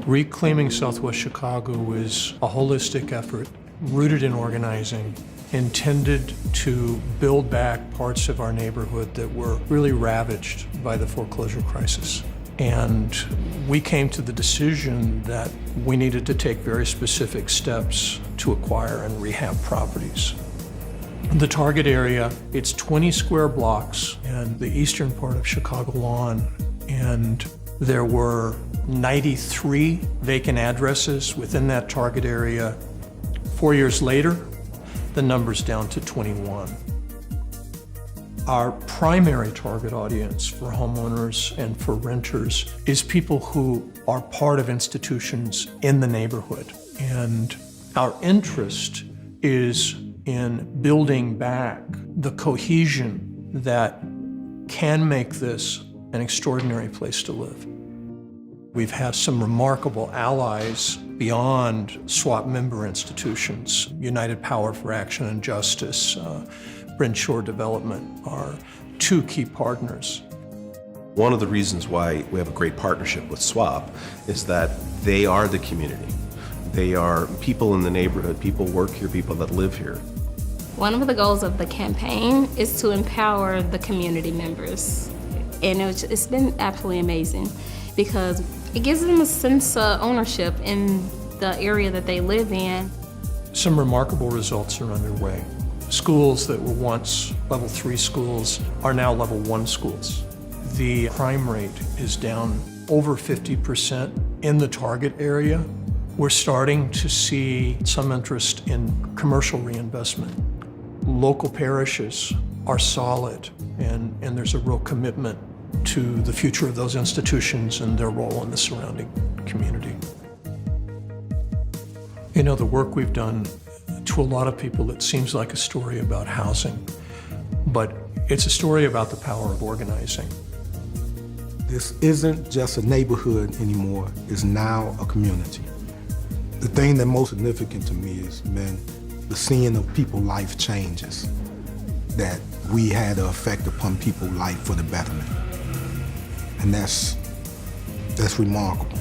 Reclaiming Southwest Chicago is a holistic effort rooted in organizing, intended to build back parts of our neighborhood that were really ravaged by the foreclosure crisis. And we came to the decision that we needed to take very specific steps to acquire and rehab properties. The target area, it's 20 square blocks in the eastern part of Chicago Lawn, and there were 93 vacant addresses within that target area. 4 years later, the number's down to 21. Our primary target audience for homeowners and for renters is people who are part of institutions in the neighborhood. And our interest is in building back the cohesion that can make this an extraordinary place to live. We've had some remarkable allies beyond SWAP member institutions. United Power for Action and Justice, Bryn Shore Development are two key partners. One of the reasons why we have a great partnership with SWAP is that they are the community. They are people in the neighborhood, people work here, people that live here. One of the goals of the campaign is to empower the community members. And it's been absolutely amazing because it gives them a sense of ownership in the area that they live in. Some remarkable results are underway. Schools that were once level 3 schools are now level 1 schools. The crime rate is down over 50% in the target area. We're starting to see some interest in commercial reinvestment. Local parishes are solid, and there's a real commitment to the future of those institutions and their role in the surrounding community. You know, the work we've done, to a lot of people, it seems like a story about housing, but it's a story about the power of organizing. This isn't just a neighborhood anymore, it's now a community. The thing that's most significant to me is, the seeing of people's life changes, that we had an effect upon people's life for the betterment. And that's remarkable.